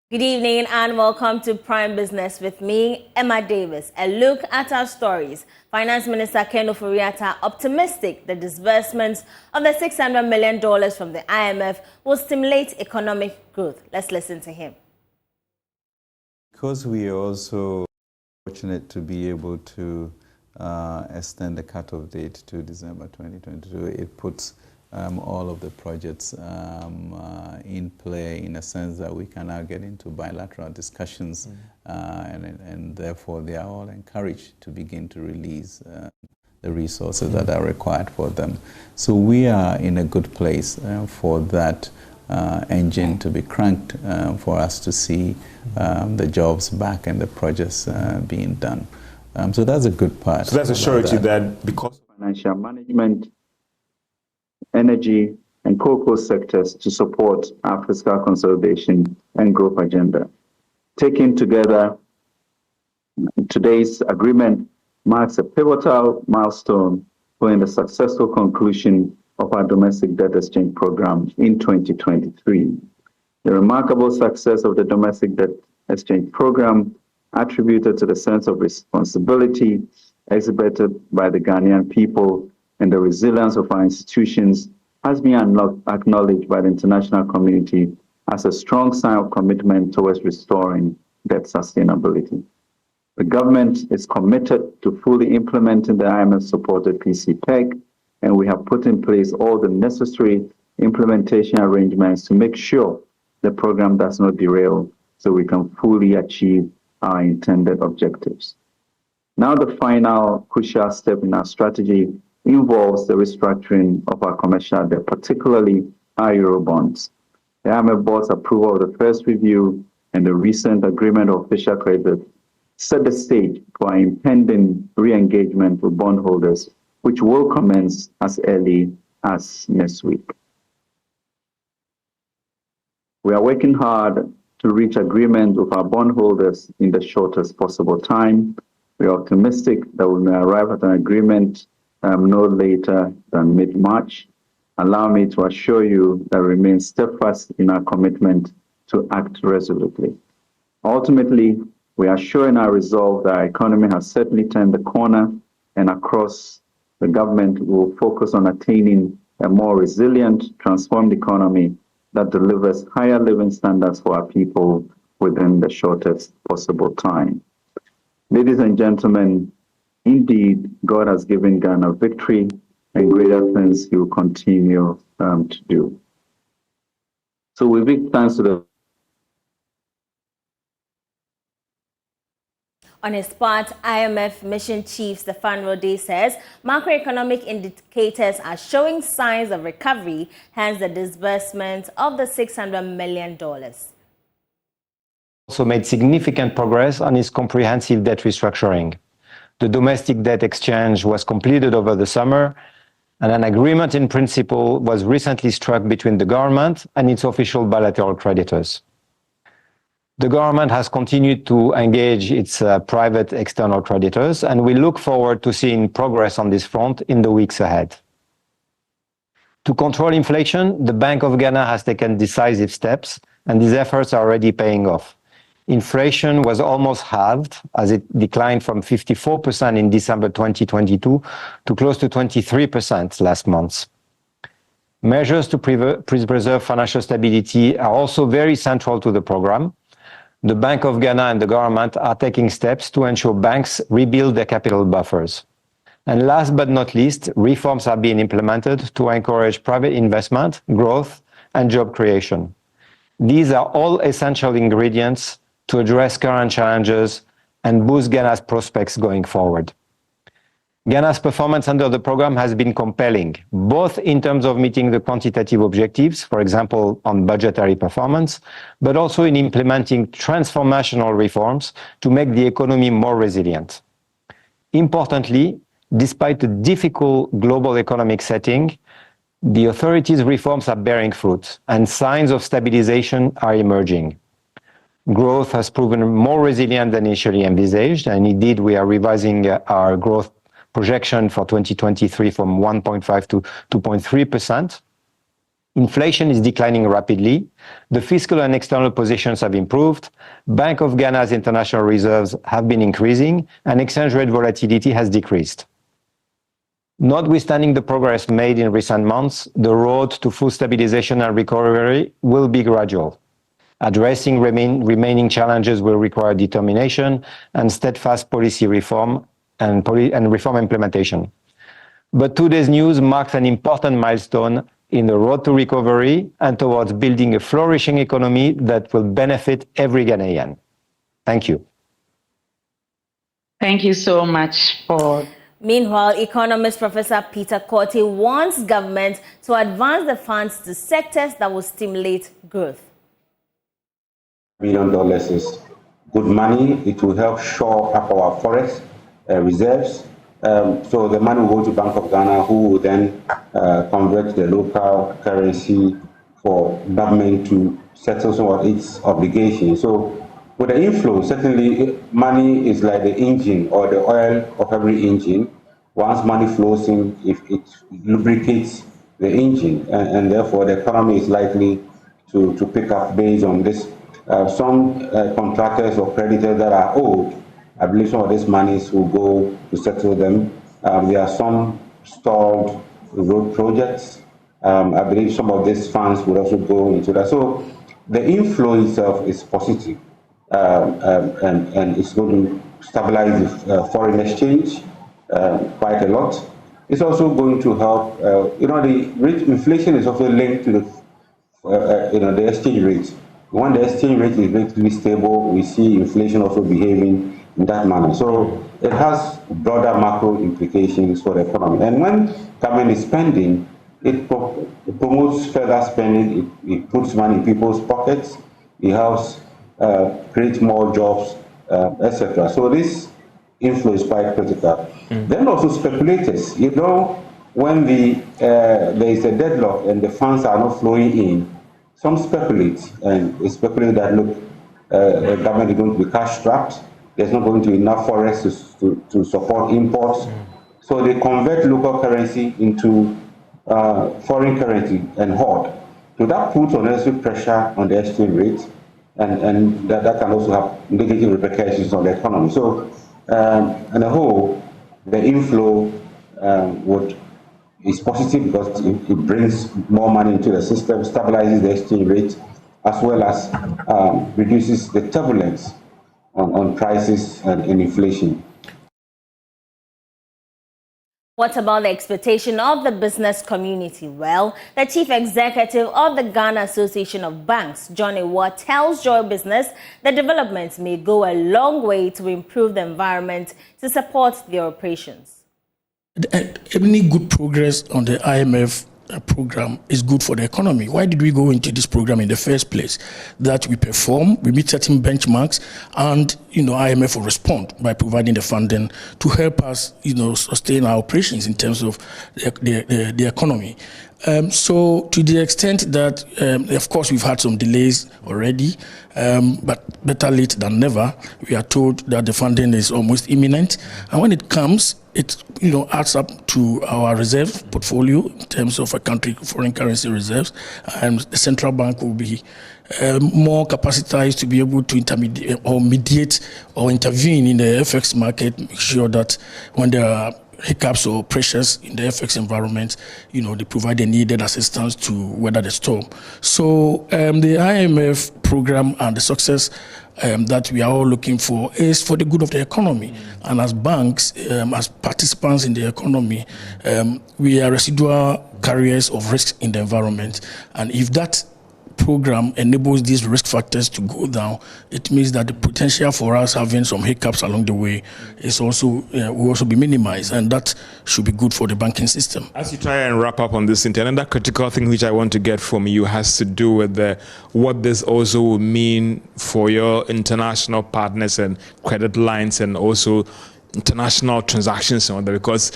Good evening and welcome to Prime Business with me, Emma Davis. A look at our stories. Finance Minister Ken Ofori-Atta optimistic the disbursements of the $600 million from the IMF will stimulate economic growth. Let's listen to him. Because we are also fortunate to be able to extend the cutoff date to December 2022, it puts all of the projects in play in a sense that we can now get into bilateral discussions and therefore they are all encouraged to begin to release the resources that are required for them. So we are in a good place for that engine to be cranked for us to see the jobs back and the projects being done. So that's a good part. So that's a surety that because of financial management, energy, and cocoa sectors to support our fiscal consolidation and growth agenda. Taken together, today's agreement marks a pivotal milestone following the successful conclusion of our domestic debt exchange program in 2023. The remarkable success of the domestic debt exchange program, attributed to the sense of responsibility exhibited by the Ghanaian people and the resilience of our institutions, has been acknowledged by the international community as a strong sign of commitment towards restoring debt sustainability. The government is committed to fully implementing the IMF-supported PCPEG, and we have put in place all the necessary implementation arrangements to make sure the program does not derail so we can fully achieve our intended objectives. Now the final crucial step in our strategy involves the restructuring of our commercial debt, particularly our Eurobonds. The IMF board's approval of the first review and the recent agreement of official credit set the stage for our impending re-engagement with bondholders, which will commence as early as next week. We are working hard to reach agreement with our bondholders in the shortest possible time. We are optimistic that we may arrive at an agreement no later than mid-March. Allow me to assure you that we remain steadfast in our commitment to act resolutely. Ultimately, we are showing our resolve that our economy has certainly turned the corner, and across the government will focus on attaining a more resilient, transformed economy that delivers higher living standards for our people within the shortest possible time. Ladies and gentlemen, indeed, God has given Ghana victory, and greater things he will continue to do. So we big thanks to the... On his part, IMF Mission Chief Stefan Rode says macroeconomic indicators are showing signs of recovery, hence the disbursement of the $600 million. Also made significant progress on its comprehensive debt restructuring. The domestic debt exchange was completed over the summer, and an agreement in principle was recently struck between the government and its official bilateral creditors. The government has continued to engage its private external creditors, and we look forward to seeing progress on this front in the weeks ahead. To control inflation, the Bank of Ghana has taken decisive steps, and these efforts are already paying off. Inflation was almost halved as it declined from 54% in December 2022 to close to 23% last month. Measures to preserve financial stability are also very central to the program. The Bank of Ghana and the government are taking steps to ensure banks rebuild their capital buffers. And last but not least, reforms are being implemented to encourage private investment, growth, and job creation. These are all essential ingredients to address current challenges and boost Ghana's prospects going forward. Ghana's performance under the program has been compelling, both in terms of meeting the quantitative objectives, for example, on budgetary performance, but also in implementing transformational reforms to make the economy more resilient. Importantly, despite the difficult global economic setting, the authorities' reforms are bearing fruit, and signs of stabilization are emerging. Growth has proven more resilient than initially envisaged, and indeed we are revising our growth projection for 2023 from 1.5 to 2.3%. Inflation is declining rapidly. The fiscal and external positions have improved. Bank of Ghana's international reserves have been increasing, and exchange rate volatility has decreased. Notwithstanding the progress made in recent months, the road to full stabilization and recovery will be gradual. Addressing remaining challenges will require determination and steadfast policy reform and reform implementation. But today's news marks an important milestone in the road to recovery and towards building a flourishing economy that will benefit every Ghanaian. Thank you. Thank you so much for... Meanwhile, economist Professor Peter Korte wants government to advance the funds to sectors that will stimulate growth. $1 billion is good money. It will help shore up our forest reserves. So the money will go to Bank of Ghana, who will then convert the local currency for government to settle some of its obligations. So with the inflow, certainly money is like the engine or the oil of every engine. Once money flows in, if it lubricates the engine, and therefore the economy is likely to pick up based on this. Some contractors or creditors that are owed, I believe some of these monies will go to settle them. There are some stalled road projects. I believe some of these funds will also go into that. So the inflow itself is positive. And it's going to stabilize the foreign exchange quite a lot. It's also going to help, the rate inflation is also linked to the exchange rate. When the exchange rate is relatively stable, we see inflation also behaving in that manner. So it has broader macro implications for the economy. And when government is spending, it promotes further spending, it puts money in people's pockets, it helps create more jobs, etc. So this inflow is quite critical. Then also speculators. When there is a deadlock and the funds are not flowing in, some speculate and speculate that the government is going to be cash strapped. There's not going to be enough forests to support imports. So they convert local currency into foreign currency and hoard. So that puts unnecessary pressure on the exchange rate. And that can also have negative repercussions on the economy. So, on the whole, the inflow is positive because it brings more money into the system, stabilizes the exchange rate, as well as reduces the turbulence on prices and inflation. What about the expectation of the business community? Well, the chief executive of the Ghana Association of Banks, John Award, tells Joy Business that developments may go a long way to improve the environment to support their operations. Any good progress on the IMF program is good for the economy. Why did we go into this program in the first place? That we perform, we meet certain benchmarks, and IMF will respond by providing the funding to help us, sustain our operations in terms of the economy. So to the extent that, of course, we've had some delays already, but better late than never. We are told that the funding is almost imminent, and when it comes, it adds up to our reserve portfolio in terms of a country foreign currency reserves, and the central bank will be more capacitated to be able to intermediate or mediate or intervene in the FX market, make sure that when there are hiccups or pressures in the FX environment, they provide the needed assistance to weather the storm. So the IMF program and the success that we are all looking for is for the good of the economy. And as banks, as participants in the economy, we are residual carriers of risks in the environment. And if that program enables these risk factors to go down, it means that the potential for us having some hiccups along the way is also will also be minimized, and that should be good for the banking system. As you try and wrap up on this, another critical thing which I want to get from you has to do with what this also will mean for your international partners and credit lines, and also international transactions and all that, because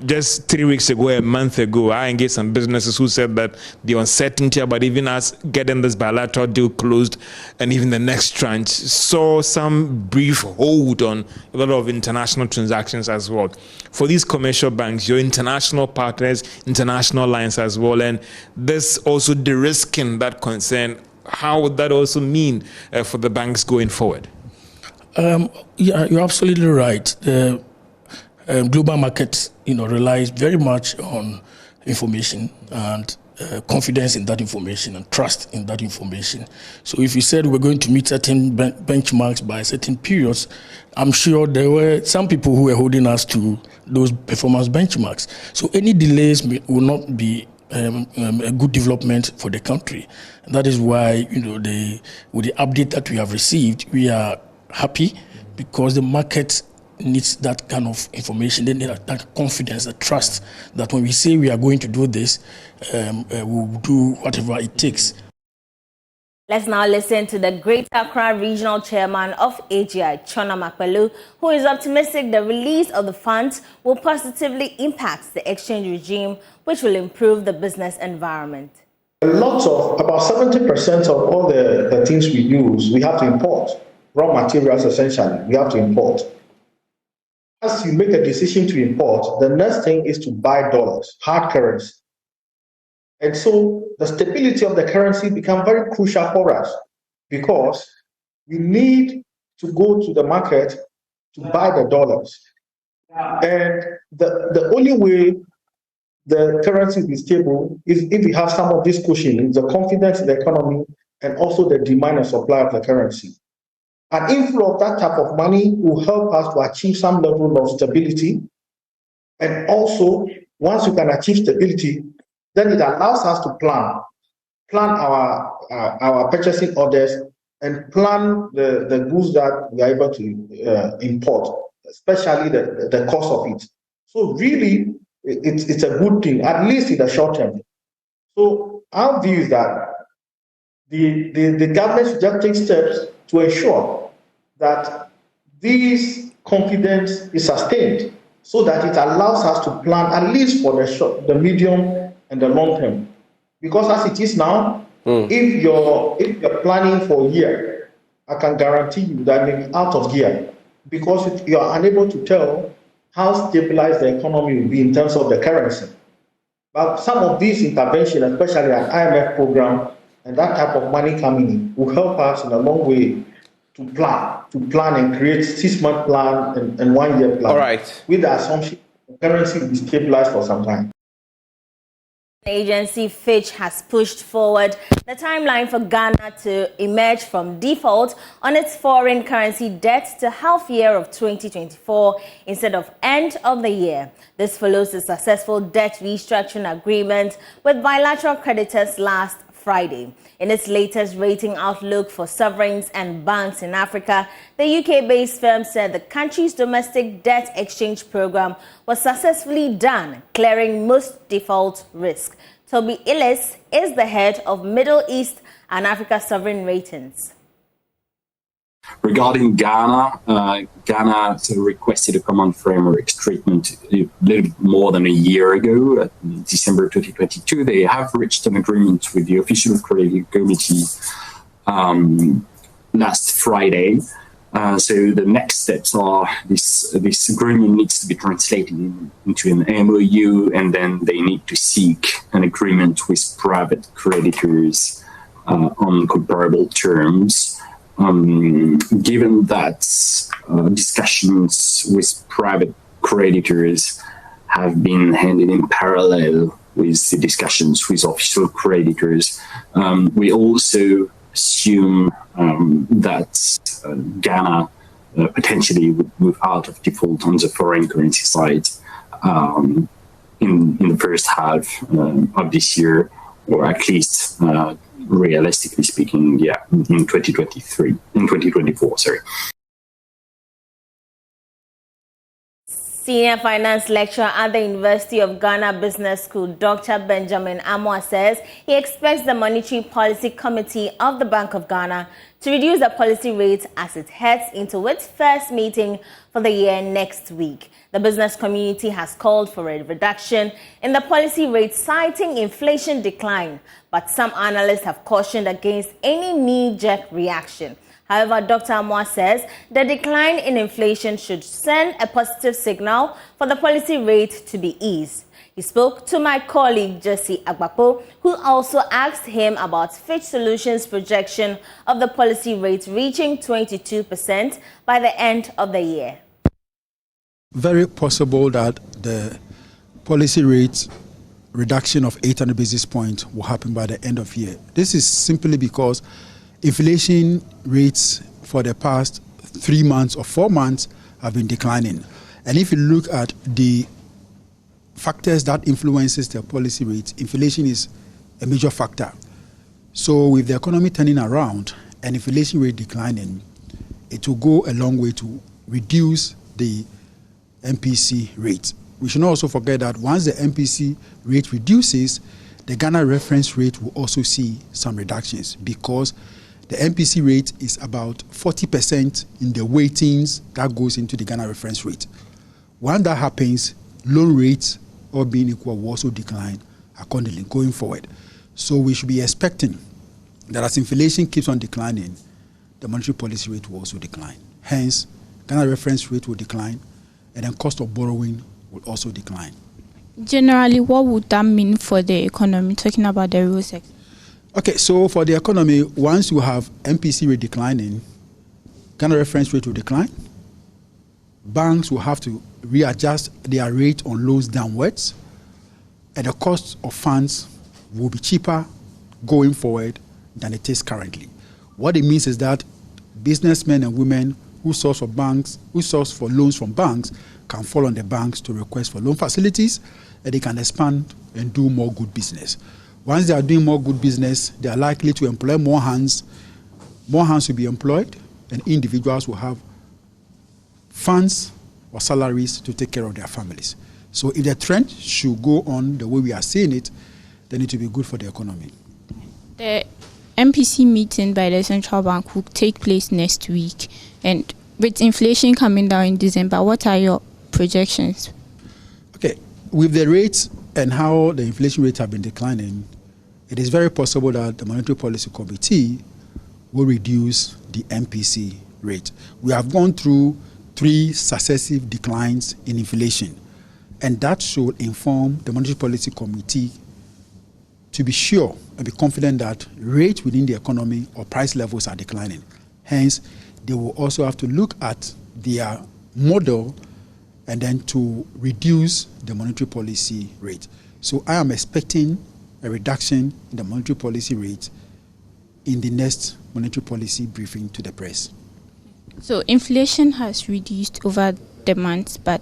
just 3 weeks ago, a month ago, I engaged some businesses who said that the uncertainty about even us getting this bilateral deal closed and even the next tranche saw some brief hold on a lot of international transactions as well. For these commercial banks, your international partners, international lines as well, and this also de-risking that concern, how would that also mean for the banks going forward? Yeah, you're absolutely right. The global market, relies very much on information and confidence in that information and trust in that information. So if you said we're going to meet certain benchmarks by certain periods, I'm sure there were some people who were holding us to those performance benchmarks. So any delays will not be a good development for the country. And that is why, with the update that we have received, we are happy because the market needs that kind of information. They need that confidence, that trust that when we say we are going to do this, we'll do whatever it takes. Let's now listen to the Greater Accra Regional Chairman of AGI, Chona Makpelu, who is optimistic the release of the funds will positively impact the exchange regime, which will improve the business environment. About 70% of all the things we use, we have to import. Raw materials, essentially, we have to import. As you make a decision to import, the next thing is to buy dollars, hard currency. And so the stability of the currency becomes very crucial for us because we need to go to the market to buy the dollars. And the only way the currency will be stable is if we have some of this cushion, the confidence in the economy, and also the demand and supply of the currency. An inflow of that type of money will help us to achieve some level of stability. And also, once you can achieve stability, then it allows us to plan our purchasing orders and plan the goods that we are able to import, especially the cost of it. So really, it's a good thing, at least in the short term. So our view is that the government should just take steps to ensure that this confidence is sustained so that it allows us to plan at least for the medium and the long term. Because as it is now, if you're planning for a year, I can guarantee you that you'll be out of gear because you are unable to tell how stabilized the economy will be in terms of the currency. But some of these interventions, especially an IMF program and that type of money coming in, will help us in a long way to plan and create 6-month plan and 1-year plan. All right. With the assumption the currency will be stabilized for some time. Agency Fitch has pushed forward the timeline for Ghana to emerge from default on its foreign currency debt to half year of 2024 instead of end of the year. This follows the successful debt restructuring agreement with bilateral creditors last Friday. In its latest rating outlook for sovereigns and banks in Africa, the UK-based firm said the country's domestic debt exchange program was successfully done, clearing most default risk. Toby Illis is the head of Middle East and Africa Sovereign Ratings. Regarding Ghana, Ghana requested a common framework treatment a little bit more than a year ago, December 2022. They have reached an agreement with the official credit committee last Friday. So the next steps are this agreement needs to be translated into an MOU, and then they need to seek an agreement with private creditors on comparable terms. Given that discussions with private creditors have been handed in parallel with the discussions with official creditors, we also assume that Ghana potentially would move out of default on the foreign currency side in the first half of this year, or at least realistically speaking, in 2024, sorry. Senior finance lecturer at the University of Ghana Business School, Dr. Benjamin Amoa, says he expects the Monetary Policy Committee of the Bank of Ghana to reduce the policy rate as it heads into its first meeting for the year next week. The business community has called for a reduction in the policy rate, citing inflation decline, but some analysts have cautioned against any knee-jerk reaction. However, Dr. Amoah says the decline in inflation should send a positive signal for the policy rate to be eased. He spoke to my colleague Jesse Agbapo, who also asked him about Fitch Solutions' projection of the policy rate reaching 22% by the end of the year. Very possible that the policy rate reduction of 800 basis points will happen by the end of year. This is simply because inflation rates for the past 3 months or 4 months have been declining. And if you look at the factors that influences the policy rate, inflation is a major factor. So with the economy turning around and inflation rate declining, it will go a long way to reduce the MPC rate. We should not also forget that once the MPC rate reduces, the Ghana reference rate will also see some reductions, because the MPC rate is about 40% in the weightings that goes into the Ghana reference rate. When that happens, loan rates, all being equal, will also decline accordingly going forward. So we should be expecting that as inflation keeps on declining, the monetary policy rate will also decline. Hence, Ghana reference rate will decline, and then cost of borrowing will also decline. Generally, what would that mean for the economy, talking about the real sector? Okay, so for the economy, once you have MPC rate declining, Ghana reference rate will decline. Banks will have to readjust their rate on loans downwards, and the cost of funds will be cheaper going forward than it is currently. What it means is that businessmen and women who source for loans from banks can fall on the banks to request for loan facilities, and they can expand and do more good business. Once they are doing more good business, they are likely to employ more hands. More hands will be employed, and individuals will have funds or salaries to take care of their families. So if the trend should go on the way we are seeing it, then it will be good for the economy. The MPC meeting by the central bank will take place next week, and with inflation coming down in December, what are your projections? Okay, with the rates and how the inflation rates have been declining, it is very possible that the Monetary Policy Committee will reduce the MPC rate. We have gone through 3 successive declines in inflation, and that should inform the Monetary Policy Committee to be sure and be confident that rates within the economy or price levels are declining. Hence, they will also have to look at their model and then to reduce the monetary policy rate. So I am expecting a reduction in the monetary policy rate in the next monetary policy briefing to the press. So inflation has reduced over the months, but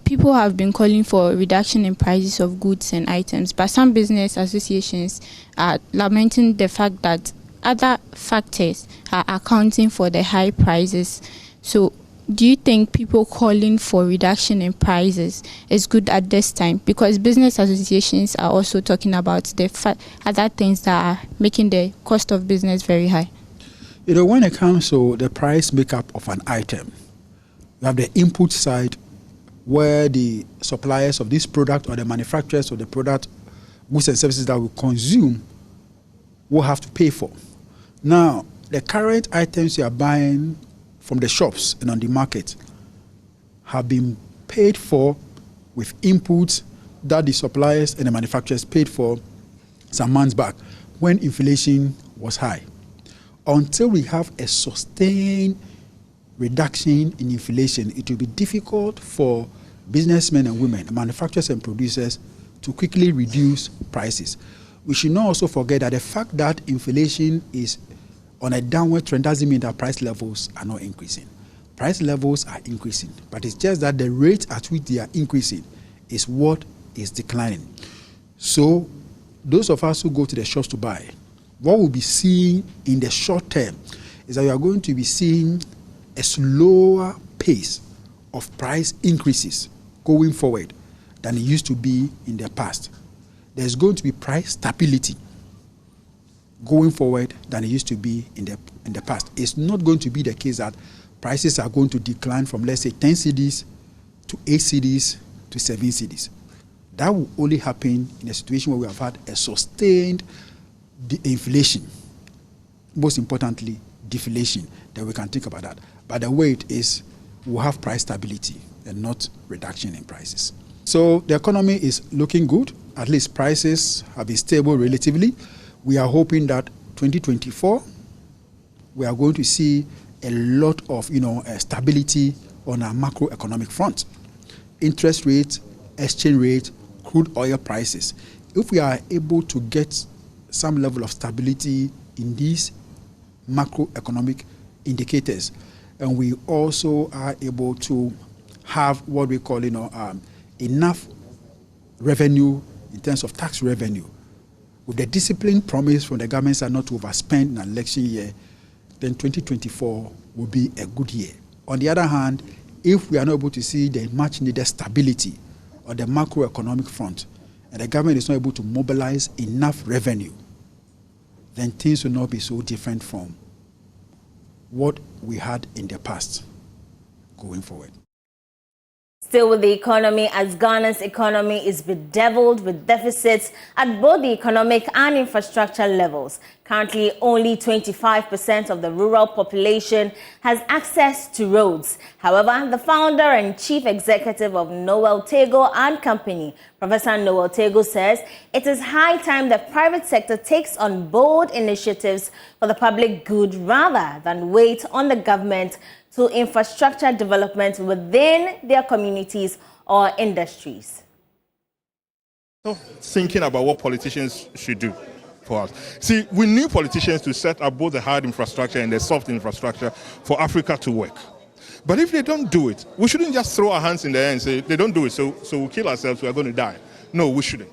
people have been calling for a reduction in prices of goods and items. But some business associations are lamenting the fact that other factors are accounting for the high prices. So do you think people calling for reduction in prices is good at this time? Because business associations are also talking about the other things that are making the cost of business very high. You know, when it comes to the price makeup of an item, you have the input side, where the suppliers of this product or the manufacturers of the product, goods and services that we consume, will have to pay for. Now, the current items you are buying from the shops and on the market have been paid for with inputs that the suppliers and the manufacturers paid for some months back when inflation was high. Until we have a sustained reduction in inflation, it will be difficult for businessmen and women, manufacturers and producers, to quickly reduce prices. We should not also forget that the fact that inflation is on a downward trend doesn't mean that price levels are not increasing. Price levels are increasing, but it's just that the rate at which they are increasing is what is declining. So those of us who go to the shops to buy, what we'll be seeing in the short term is that we are going to be seeing a slower pace of price increases going forward than it used to be in the past. There's going to be price stability going forward than it used to be in the past. It's not going to be the case that prices are going to decline from, let's say, 10 cedis to 8 cedis to 7 cedis. That will only happen in a situation where we have had a sustained inflation. Most importantly, deflation. Then we can think about that. But the way it is, we'll have price stability and not reduction in prices. So the economy is looking good. At least prices have been stable relatively. We are hoping that 2024, we are going to see a lot of stability on our macroeconomic front. Interest rates, exchange rate, crude oil prices. If we are able to get some level of stability in these macroeconomic indicators, and we also are able to have what we call enough revenue in terms of tax revenue, with the discipline promised from the government side not to overspend in an election year, then 2024 will be a good year. On the other hand, if we are not able to see the much needed stability on the macroeconomic front, and the government is not able to mobilize enough revenue, then things will not be so different from what we had in the past going forward. Still with the economy, as Ghana's economy is bedeviled with deficits at both the economic and infrastructure levels. Currently, only 25% of the rural population has access to roads. However, the founder and chief executive of Noel Tego and Company, Professor Noel Tego, says it is high time the private sector takes on bold initiatives for the public good rather than wait on the government to infrastructure development within their communities or industries. So, thinking about what politicians should do for us. See, we need politicians to set up both the hard infrastructure and the soft infrastructure for Africa to work. But if they don't do it, we shouldn't just throw our hands in the air and say, they don't do it, so we'll kill ourselves, we're going to die. No, we shouldn't.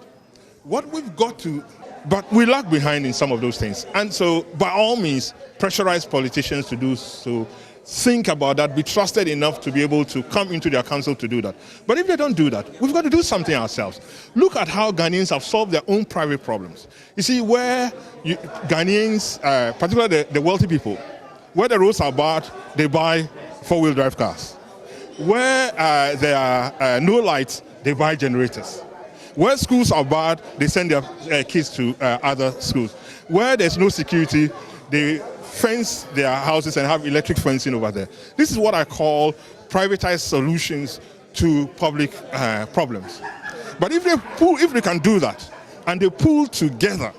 What we've got to, but we lag behind in some of those things. And so, by all means, pressurize politicians to do so. Think about that, be trusted enough to be able to come into their council to do that. But if they don't do that, we've got to do something ourselves. Look at how Ghanaians have solved their own private problems. You see, where Ghanaians, particularly the wealthy people, where the roads are bad, they buy four-wheel drive cars. Where there are no lights, they buy generators. Where schools are bad, they send their kids to other schools. Where there's no security, they fence their houses and have electric fencing over there. This is what I call privatized solutions to public problems. But if they can do that and they pull together,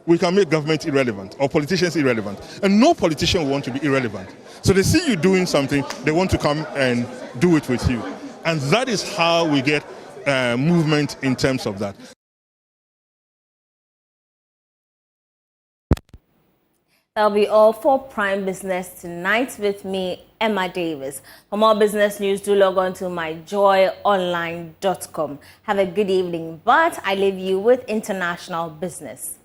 we can make government irrelevant or politicians irrelevant. And no politician will want to be irrelevant. So they see you doing something, they want to come and do it with you. And that is how we get movement in terms of that. That'll be all for Prime Business tonight with me, Emma Davis. For more business news, do log on to myjoyonline.com. Have a good evening, but I leave you with international business.